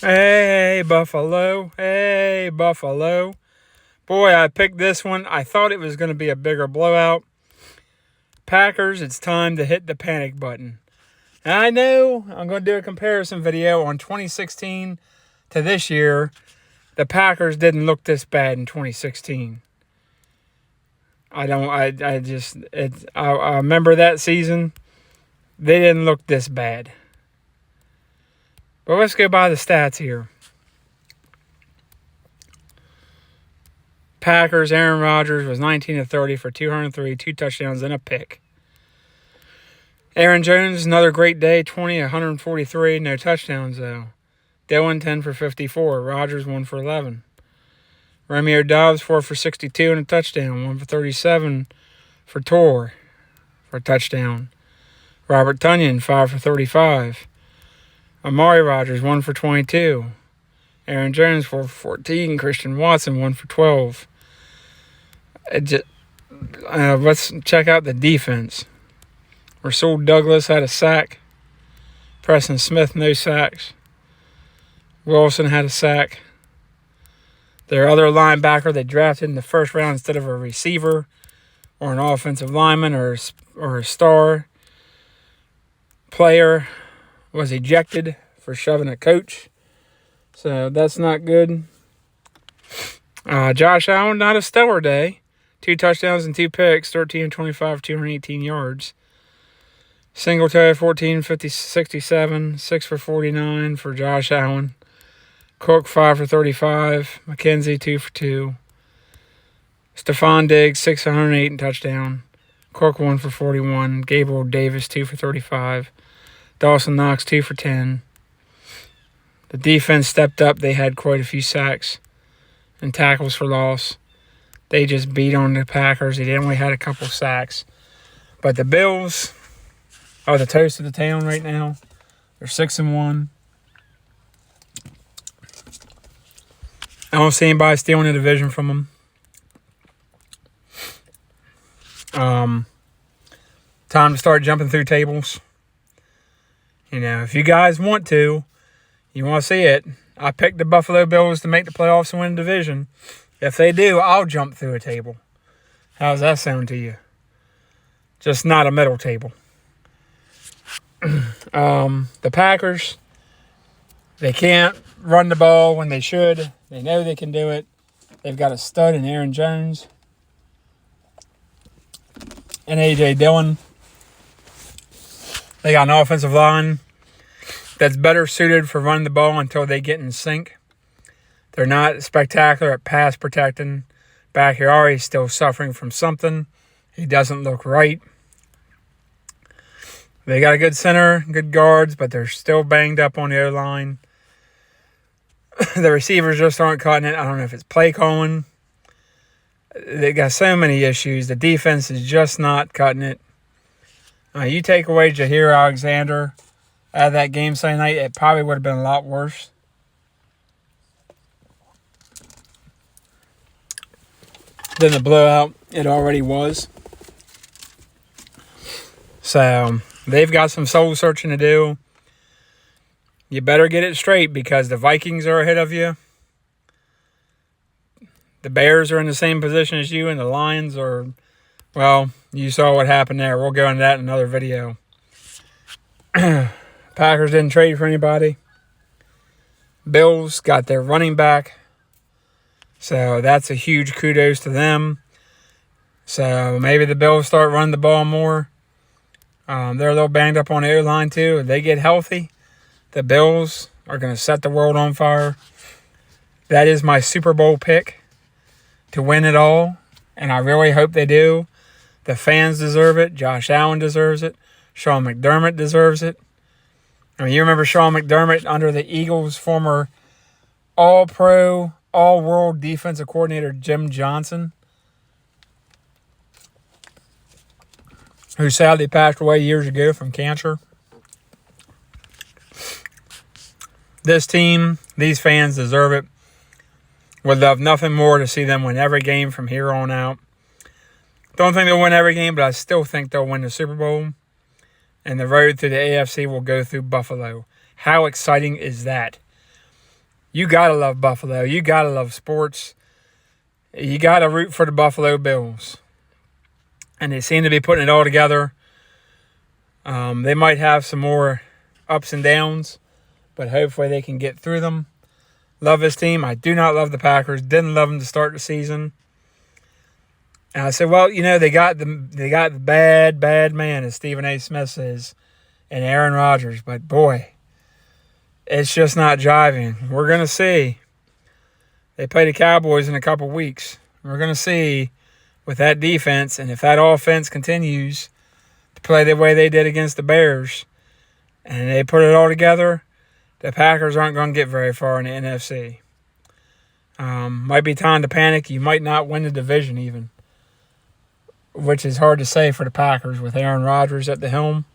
Hey, Buffalo. Hey, Buffalo. Boy, I picked this one. I thought it was going to be a bigger blowout. Packers, it's time to hit the panic button. And I know I'm going to do a comparison video on 2016 to this year. The Packers didn't look this bad in 2016. I remember that season. They didn't look this bad. But let's go by the stats here. Packers, Aaron Rodgers was 19 of 30 for 203, 2 touchdowns, and a pick. Aaron Jones, another great day, 20 of 143, no touchdowns though. Dillon, 10 for 54. Rodgers, 1 for 11. Romeo Doubs, 4 for 62 and a touchdown. 1 for 37 for Tor for a touchdown. Robert Tonyan, 5 for 35. Amari Rodgers, 1 for 22. Aaron Jones, 4 for 14. Christian Watson, 1 for 12. Let's check out the defense. Rasul Douglas had a sack. Preston Smith, no sacks. Wilson had a sack. Their other linebacker they drafted in the first round instead of a receiver or an offensive lineman or a star player was ejected for shoving a coach. So that's not good. Josh Allen, not a stellar day. 2 touchdowns and 2 picks, 13 and 25, 218 yards. Singletary, 14, 50, 67, 6 for 49 for Josh Allen. Cook, 5 for 35. McKenzie, 2 for 2. Stephon Diggs, 608 and touchdown. Cook, 1 for 41. Gabriel Davis, 2 for 35. Dawson Knox, 2 for 10. The defense stepped up. They had quite a few sacks and tackles for loss. They just beat on the Packers. They only had a couple sacks. But the Bills are the toast of the town right now. They're 6-1. I don't see anybody stealing the division from them. Time to start jumping through tables. You know, if you guys want to, you want to see it, I picked the Buffalo Bills to make the playoffs and win the division. If they do, I'll jump through a table. How does that sound to you? Just not a middle table. The Packers, they can't run the ball when they should. They know they can do it. They've got a stud in Aaron Jones and A.J. Dillon. They got an offensive line that's better suited for running the ball until they get in sync. They're not spectacular at pass protecting. Bakhtiari's still suffering from something. He doesn't look right. They got a good center, good guards, but they're still banged up on the O-line. The receivers just aren't cutting it. I don't know if it's play calling. They got so many issues. The defense is just not cutting it. You take away Jair Alexander out of that game Sunday night, it probably would have been a lot worse. Than the blowout it already was. So they've got some soul searching to do. You better get it straight because the Vikings are ahead of you. The Bears are in the same position as you, and the Lions are, well, you saw what happened there. We'll go into that in another video. Packers didn't trade for anybody. Bills got their running back. So that's a huge kudos to them. So maybe the Bills start running the ball more. They're a little banged up on the O-line too. If they get healthy, the Bills are going to set the world on fire. That is my Super Bowl pick to win it all, and I really hope they do. The fans deserve it. Josh Allen deserves it. Sean McDermott deserves it. I mean, you remember Sean McDermott under the Eagles' former All-Pro, All-World defensive coordinator Jim Johnson, who sadly passed away years ago from cancer. This team, these fans deserve it. Would love nothing more to see them win every game from here on out. Don't think they'll win every game, but I still think they'll win the Super Bowl. And the road to the AFC will go through Buffalo. How exciting is that? You got to love Buffalo. You got to love sports. You got to root for the Buffalo Bills. And they seem to be putting it all together. They might have some more ups and downs, but hopefully they can get through them. Love this team. I do not love the Packers. Didn't love them to start the season. And I said, well, they got the bad man, as Stephen A. Smith says, and Aaron Rodgers. But boy, it's just not jiving. We're gonna see. They play the Cowboys in a couple weeks. We're gonna see with that defense, and if that offense continues to play the way they did against the Bears, and they put it all together, the Packers aren't going to get very far in the NFC. Might be time to panic. You might not win the division even, which is hard to say for the Packers with Aaron Rodgers at the helm.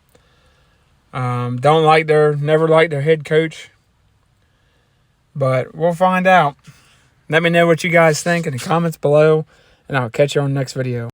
Never liked their head coach, but we'll find out. Let me know what you guys think in the comments below, and I'll catch you on the next video.